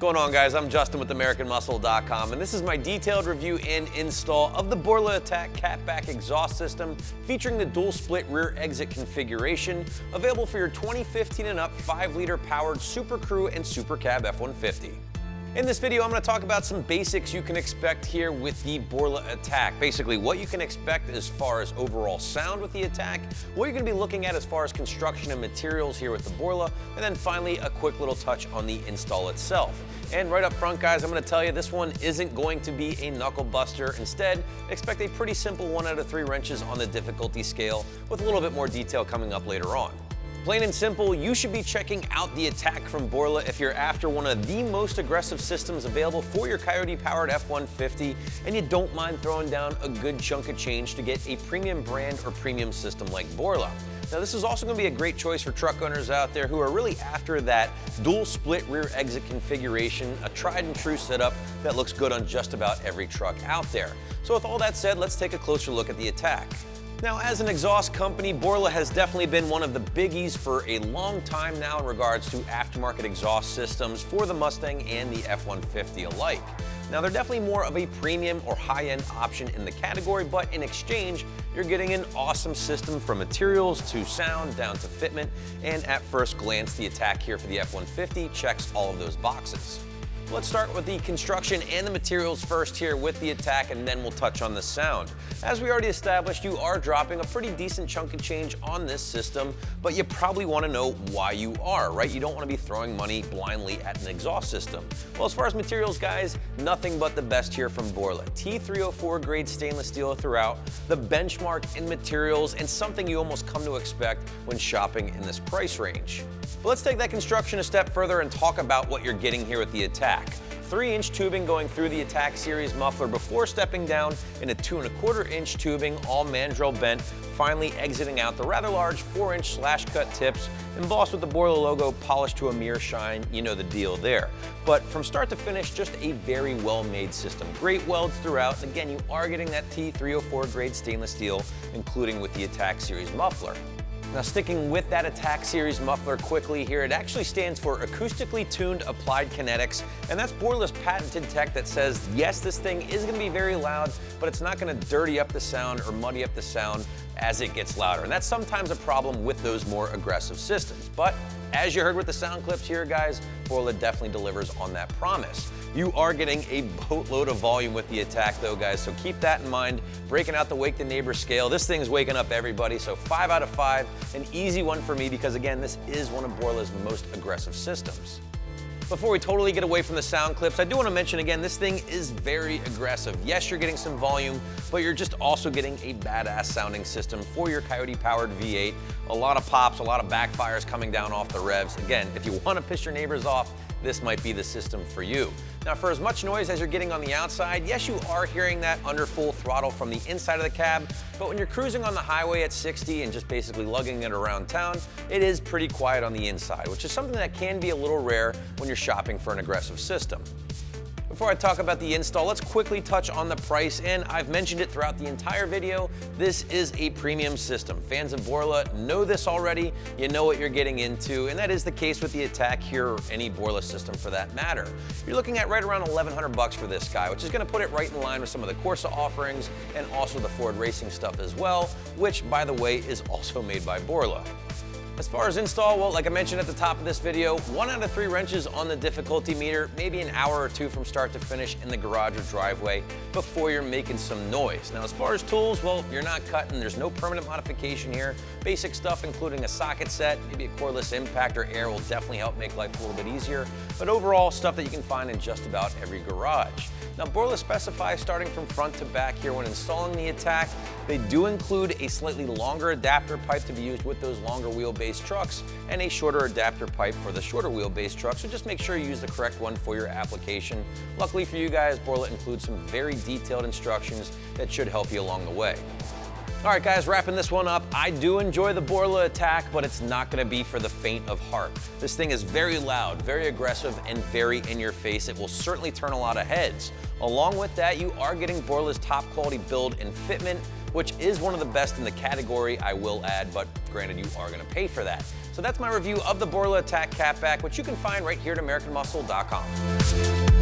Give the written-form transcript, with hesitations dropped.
going on, guys? I'm Justin with AmericanMuscle.com, and this is my detailed review and install of the Borla ATAK catback exhaust system featuring the dual split rear exit configuration, available for your 2015 and up 5-liter powered Super Crew and Super Cab F-150. In this video, I'm going to talk about some basics you can expect here with the Borla ATAK. Basically, what you can expect as far as overall sound with the ATAK, what you're going to be looking at as far as construction and materials here with the Borla, and then finally a quick little touch on the install itself. And right up front, guys, I'm going to tell you this one isn't going to be a knuckle buster. Instead, expect a pretty simple 1 out of 3 wrenches on the difficulty scale with a little bit more detail coming up later on. Plain and simple, you should be checking out the ATAK from Borla if you're after one of the most aggressive systems available for your Coyote-powered F-150 and you don't mind throwing down a good chunk of change to get a premium brand or premium system like Borla. Now, this is also going to be a great choice for truck owners out there who are really after that dual split rear exit configuration, a tried and true setup that looks good on just about every truck out there. So with all that said, let's take a closer look at the ATAK. Now, as an exhaust company, Borla has definitely been one of the biggies for a long time now in regards to aftermarket exhaust systems for the Mustang and the F-150 alike. Now, they're definitely more of a premium or high-end option in the category, but in exchange, you're getting an awesome system from materials to sound down to fitment, and at first glance, the ATAK here for the F-150 checks all of those boxes. Let's start with the construction and the materials first here with the ATAK, and then we'll touch on the sound. As we already established, you are dropping a pretty decent chunk of change on this system, but you probably want to know why you are, right? You don't want to be throwing money blindly at an exhaust system. Well, as far as materials, guys, nothing but the best here from Borla. T304 grade stainless steel throughout, the benchmark in materials, and something you almost come to expect when shopping in this price range. But let's take that construction a step further and talk about what you're getting here with the ATAK. 3-inch tubing going through the ATAK series muffler before stepping down in a 2¼ tubing, all mandrel bent, finally exiting out the rather large 4-inch slash cut tips, embossed with the Borla logo polished to a mere shine. You know the deal there. But from start to finish, just a very well-made system. Great welds throughout, and again, you are getting that T304 grade stainless steel, including with the ATAK series muffler. Now, sticking with that ATAK series muffler quickly here, it actually stands for Acoustically-Tuned Applied Kinetics, and that's Borla's patented tech that says, yes, this thing is going to be very loud, but it's not going to dirty up the sound or muddy up the sound as it gets louder. And that's sometimes a problem with those more aggressive systems. But as you heard with the sound clips here, guys, Borla definitely delivers on that promise. You are getting a boatload of volume with the ATAK though, guys, so keep that in mind. Breaking out the wake the neighbor scale, this thing's waking up everybody, so 5 out of 5, an easy one for me because again, this is one of Borla's most aggressive systems. Before we totally get away from the sound clips, I do want to mention again, this thing is very aggressive. Yes, you're getting some volume, but you're just also getting a badass sounding system for your Coyote-powered V8. A lot of pops, a lot of backfires coming down off the revs. Again, if you want to piss your neighbors off, this might be the system for you. Now, for as much noise as you're getting on the outside, yes, you are hearing that under full throttle from the inside of the cab, but when you're cruising on the highway at 60 and just basically lugging it around town, it is pretty quiet on the inside, which is something that can be a little rare when you're shopping for an aggressive system. Before I talk about the install, let's quickly touch on the price, and I've mentioned it throughout the entire video. This is a premium system. Fans of Borla know this already. You know what you're getting into, and that is the case with the ATAK here, or any Borla system for that matter. You're looking at right around $1,100 for this guy, which is going to put it right in line with some of the Corsa offerings and also the Ford racing stuff as well, which, by the way, is also made by Borla. As far as install, well, like I mentioned at the top of this video, 1 out of 3 wrenches on the difficulty meter, maybe an hour or 2 from start to finish in the garage or driveway before you're making some noise. Now, as far as tools, well, you're not cutting. There's no permanent modification here. Basic stuff, including a socket set, maybe a cordless impact or air will definitely help make life a little bit easier. But overall, stuff that you can find in just about every garage. Now, Borla specifies starting from front to back here when installing the ATAK. They do include a slightly longer adapter pipe to be used with those longer wheelbase trucks and a shorter adapter pipe for the shorter wheelbase trucks, so just make sure you use the correct one for your application. Luckily for you guys, Borla includes some very detailed instructions that should help you along the way. All right, guys, wrapping this one up. I do enjoy the Borla ATAK, but it's not gonna be for the faint of heart. This thing is very loud, very aggressive, and very in your face. It will certainly turn a lot of heads. Along with that, you are getting Borla's top quality build and fitment, which is one of the best in the category, I will add, but granted you are gonna pay for that. So that's my review of the Borla ATAK Catback, which you can find right here at AmericanMuscle.com.